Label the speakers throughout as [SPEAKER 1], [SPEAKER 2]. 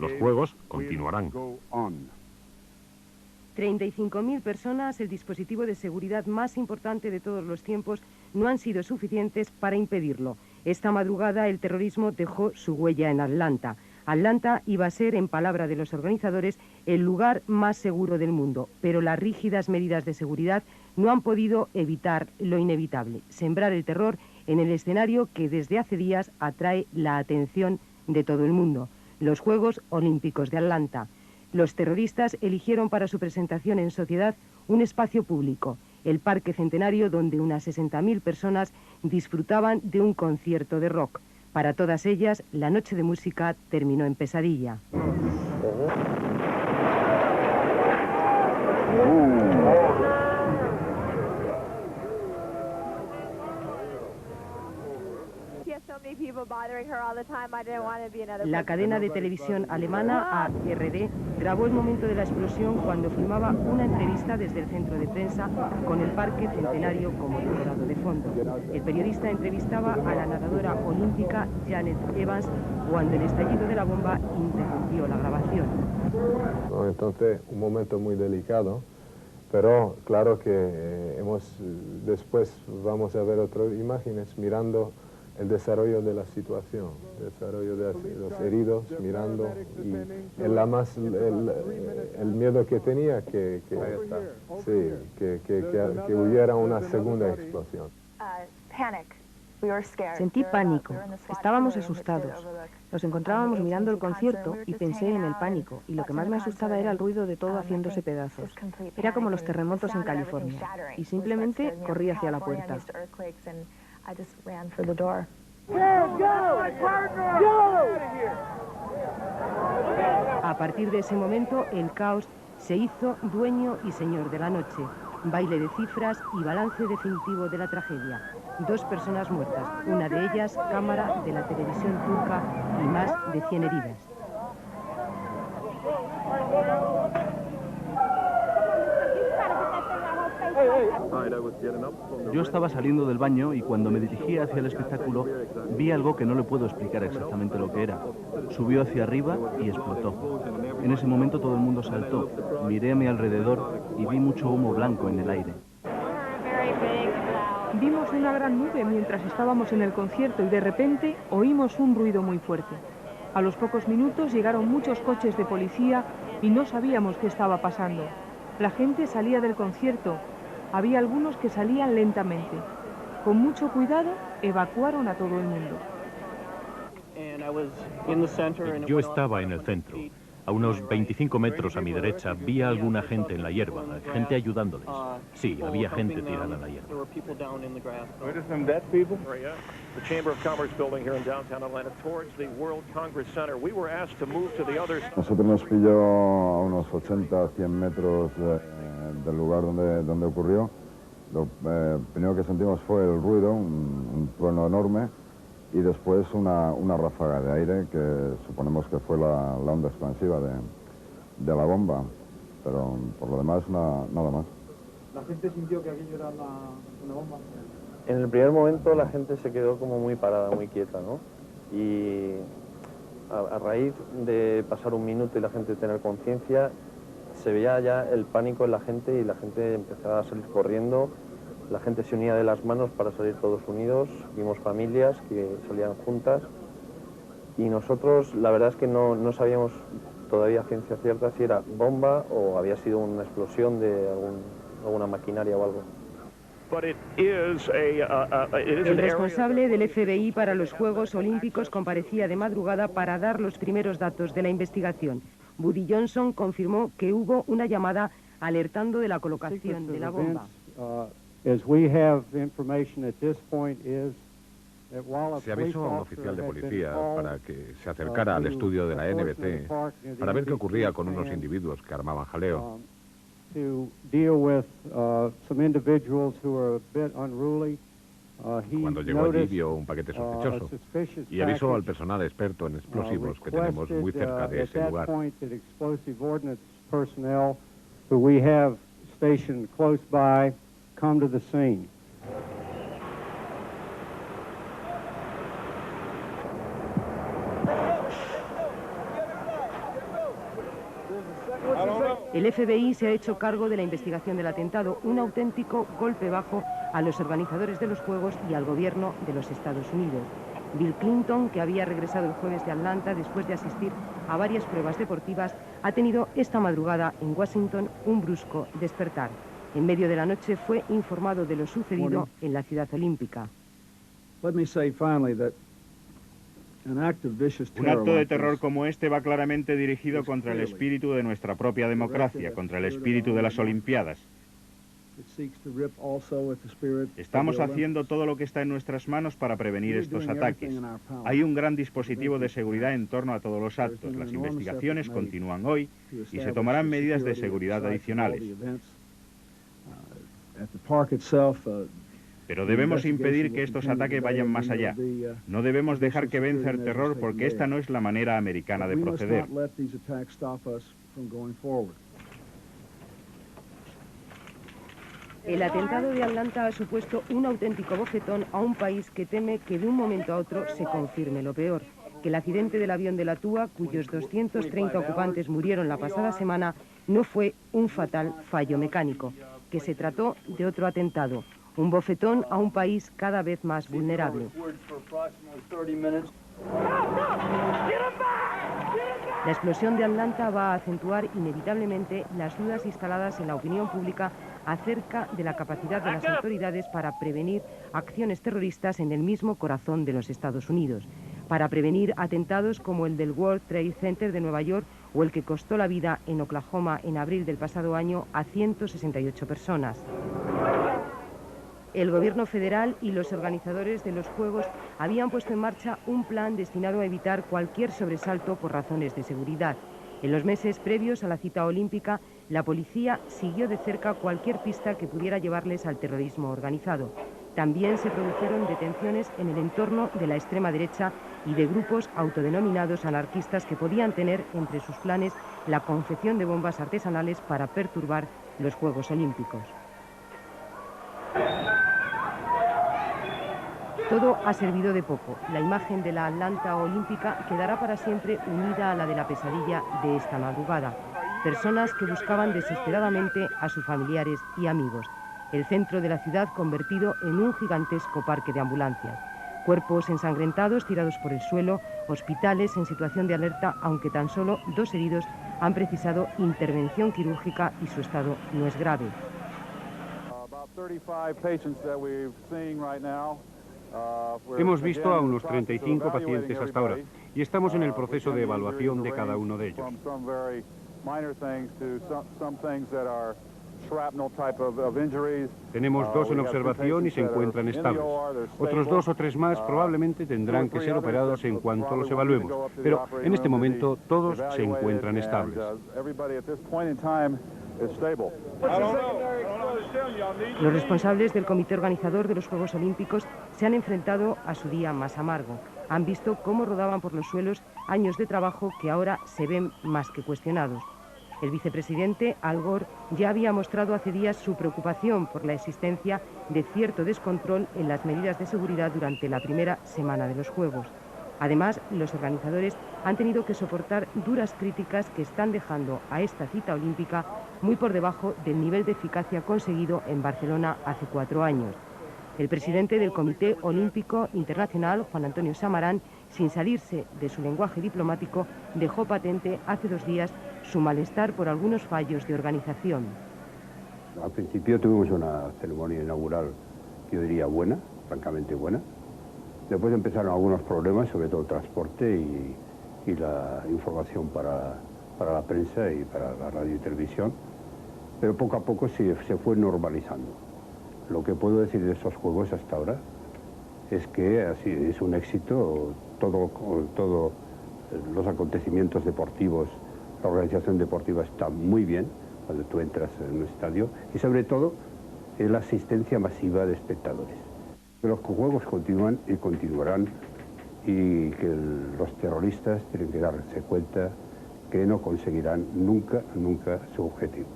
[SPEAKER 1] Los juegos continuarán.
[SPEAKER 2] 35.000 personas, el dispositivo de seguridad más importante de todos los tiempos, no han sido suficientes para impedirlo. Esta madrugada el terrorismo dejó su huella en Atlanta. Atlanta iba a ser, en palabra de los organizadores, el lugar más seguro del mundo, pero las rígidas medidas de seguridad no han podido evitar lo inevitable: sembrar el terror en el escenario que desde hace días atrae la atención de todo el mundo, los Juegos Olímpicos de Atlanta. Los terroristas eligieron para su presentación en sociedad un espacio público, el Parque Centenario, donde unas 60.000 personas disfrutaban de un concierto de rock. Para todas ellas, la noche de música terminó en pesadilla. La cadena de televisión alemana ARD grabó el momento de la explosión cuando filmaba una entrevista desde el centro de prensa con el Parque Centenario como decorado de fondo. El periodista entrevistaba a la nadadora olímpica Janet Evans cuando el estallido de la bomba interrumpió la grabación.
[SPEAKER 3] Entonces, un momento muy delicado, pero claro que después vamos a ver otras imágenes mirando el desarrollo de la situación, el desarrollo de los heridos, mirando, y el miedo que tenía que hubiera una segunda explosión.
[SPEAKER 4] Sentí pánico, estábamos asustados. Nos encontrábamos mirando el concierto y pensé en el pánico, y lo que más me asustaba era el ruido de todo haciéndose pedazos. Era como los terremotos en California, y simplemente corrí hacia la puerta.
[SPEAKER 2] A partir de ese momento, el caos se hizo dueño y señor de la noche. Baile de cifras y balance definitivo de la tragedia. 2 personas muertas, una de ellas cámara de la televisión turca, y más de 100 heridas.
[SPEAKER 5] Yo estaba saliendo del baño y cuando me dirigía hacia el espectáculo vi algo que no le puedo explicar exactamente lo que era. Subió hacia arriba y explotó. En ese momento todo el mundo saltó. Miré a mi alrededor y vi mucho humo blanco en el aire.
[SPEAKER 6] Vimos una gran nube mientras estábamos en el concierto y de repente oímos un ruido muy fuerte. A los pocos minutos llegaron muchos coches de policía y no sabíamos qué estaba pasando. La gente salía del concierto. Había algunos que salían lentamente. Con mucho cuidado, evacuaron a todo el mundo.
[SPEAKER 1] Yo estaba en el centro. A unos 25 metros a mi derecha vi a alguna gente en la hierba, gente ayudándoles. Sí, había gente tirada en la hierba.
[SPEAKER 7] Nosotros nos pilló a unos 80, 100 metros del lugar donde ocurrió. Lo primero que sentimos fue el ruido, un trueno enorme, y después una ráfaga de aire que suponemos que fue la onda expansiva de la bomba, pero por lo demás nada más.
[SPEAKER 8] ¿La gente sintió que aquello era una bomba?
[SPEAKER 9] En el primer momento la gente se quedó como muy parada, muy quieta, ¿no? Y a raíz de pasar un minuto y la gente tener conciencia, se veía ya el pánico en la gente y la gente empezaba a salir corriendo. La gente se unía de las manos para salir todos unidos. Vimos familias que salían juntas y nosotros la verdad es que no sabíamos todavía a ciencia cierta si era bomba o había sido una explosión de alguna maquinaria o algo.
[SPEAKER 2] El responsable del FBI para los Juegos Olímpicos comparecía de madrugada para dar los primeros datos de la investigación. Woody Johnson confirmó que hubo una llamada alertando de la colocación de la bomba.
[SPEAKER 1] Se avisó a un oficial de policía para que se acercara al estudio de la NBC para ver qué ocurría con unos individuos que armaban jaleo. Cuando llegó allí vio un paquete sospechoso y avisó al personal experto en explosivos que tenemos muy cerca de ese lugar.
[SPEAKER 2] El FBI se ha hecho cargo de la investigación del atentado, un auténtico golpe bajo a los organizadores de los Juegos y al gobierno de los Estados Unidos. Bill Clinton, que había regresado el jueves de Atlanta después de asistir a varias pruebas deportivas, ha tenido esta madrugada en Washington un brusco despertar. En medio de la noche fue informado de lo sucedido en la ciudad olímpica.
[SPEAKER 10] Un acto de terror como este va claramente dirigido contra el espíritu de nuestra propia democracia, contra el espíritu de las Olimpiadas. Estamos haciendo todo lo que está en nuestras manos para prevenir estos ataques. Hay un gran dispositivo de seguridad en torno a todos los actos. Las investigaciones continúan hoy y se tomarán medidas de seguridad adicionales. Pero debemos impedir que estos ataques vayan más allá. No debemos dejar que venza el terror porque esta no es la manera americana de proceder.
[SPEAKER 2] El atentado de Atlanta ha supuesto un auténtico bofetón a un país que teme que de un momento a otro se confirme lo peor, que el accidente del avión de la TUA, cuyos 230 ocupantes murieron la pasada semana, no fue un fatal fallo mecánico, que se trató de otro atentado. Un bofetón a un país cada vez más vulnerable. La explosión de Atlanta va a acentuar inevitablemente las dudas instaladas en la opinión pública acerca de la capacidad de las autoridades para prevenir acciones terroristas en el mismo corazón de los Estados Unidos, para prevenir atentados como el del World Trade Center de Nueva York o el que costó la vida en Oklahoma en abril del pasado año a 168 personas. El gobierno federal y los organizadores de los Juegos habían puesto en marcha un plan destinado a evitar cualquier sobresalto por razones de seguridad. En los meses previos a la cita olímpica, la policía siguió de cerca cualquier pista que pudiera llevarles al terrorismo organizado. También se produjeron detenciones en el entorno de la extrema derecha y de grupos autodenominados anarquistas que podían tener entre sus planes la confección de bombas artesanales para perturbar los Juegos Olímpicos. Todo ha servido de poco. La imagen de la Atlanta olímpica quedará para siempre unida a la de la pesadilla de esta madrugada. Personas que buscaban desesperadamente a sus familiares y amigos. El centro de la ciudad convertido en un gigantesco parque de ambulancias. Cuerpos ensangrentados tirados por el suelo, hospitales en situación de alerta, aunque tan solo 2 heridos han precisado intervención quirúrgica y su estado no es grave.
[SPEAKER 11] Hemos visto a unos 35 pacientes hasta ahora y estamos en el proceso de evaluación de cada uno de ellos. Tenemos 2 en observación y se encuentran estables. Otros 2 o 3 más probablemente tendrán que ser operados en cuanto los evaluemos, pero en este momento todos se encuentran estables.
[SPEAKER 2] Los responsables del comité organizador de los Juegos Olímpicos se han enfrentado a su día más amargo. Han visto cómo rodaban por los suelos años de trabajo que ahora se ven más que cuestionados. El vicepresidente Al Gore ya había mostrado hace días su preocupación por la existencia de cierto descontrol en las medidas de seguridad durante la primera semana de los Juegos. Además, los organizadores han tenido que soportar duras críticas que están dejando a esta cita olímpica muy por debajo del nivel de eficacia conseguido en Barcelona hace 4 años. El presidente del Comité Olímpico Internacional, Juan Antonio Samarán, sin salirse de su lenguaje diplomático, dejó patente hace 2 días su malestar por algunos fallos de organización.
[SPEAKER 12] Al principio tuvimos una ceremonia inaugural, yo diría buena, francamente buena. Después empezaron algunos problemas, sobre todo el transporte y la información para la prensa y para la radio y televisión, pero poco a poco se fue normalizando. Lo que puedo decir de estos Juegos hasta ahora es que así es un éxito, todos los acontecimientos deportivos, la organización deportiva está muy bien cuando tú entras en un estadio y sobre todo la asistencia masiva de espectadores. Los Juegos continúan y continuarán y que los terroristas tienen que darse cuenta que no conseguirán nunca su objetivo.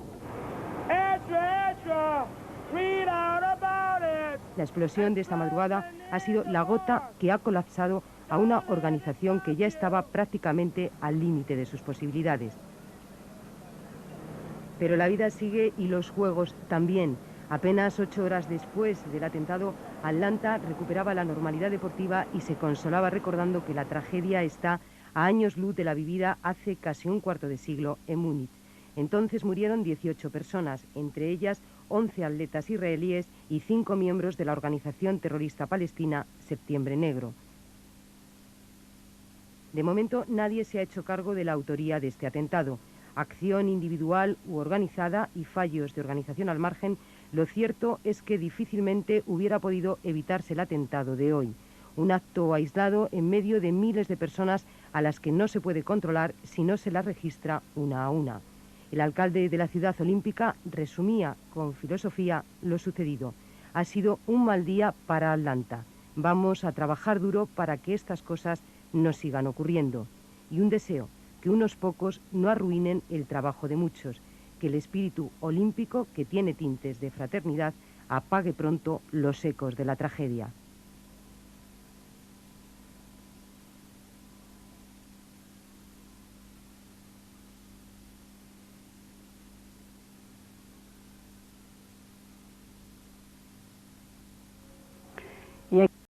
[SPEAKER 2] La explosión de esta madrugada ha sido la gota que ha colapsado a una organización que ya estaba prácticamente al límite de sus posibilidades. Pero la vida sigue y los juegos también. Apenas 8 horas después del atentado, Atlanta recuperaba la normalidad deportiva y se consolaba recordando que la tragedia está a años luz de la vivida hace casi un cuarto de siglo en Múnich. Entonces murieron 18 personas, entre ellas 11 atletas israelíes y 5 miembros de la organización terrorista palestina Septiembre Negro. De momento nadie se ha hecho cargo de la autoría de este atentado. Acción individual u organizada y fallos de organización al margen, lo cierto es que difícilmente hubiera podido evitarse el atentado de hoy. Un acto aislado en medio de miles de personas a las que no se puede controlar si no se las registra una a una. El alcalde de la ciudad olímpica resumía con filosofía lo sucedido. Ha sido un mal día para Atlanta. Vamos a trabajar duro para que estas cosas no sigan ocurriendo. Y un deseo, que unos pocos no arruinen el trabajo de muchos, que el espíritu olímpico, que tiene tintes de fraternidad, apague pronto los ecos de la tragedia.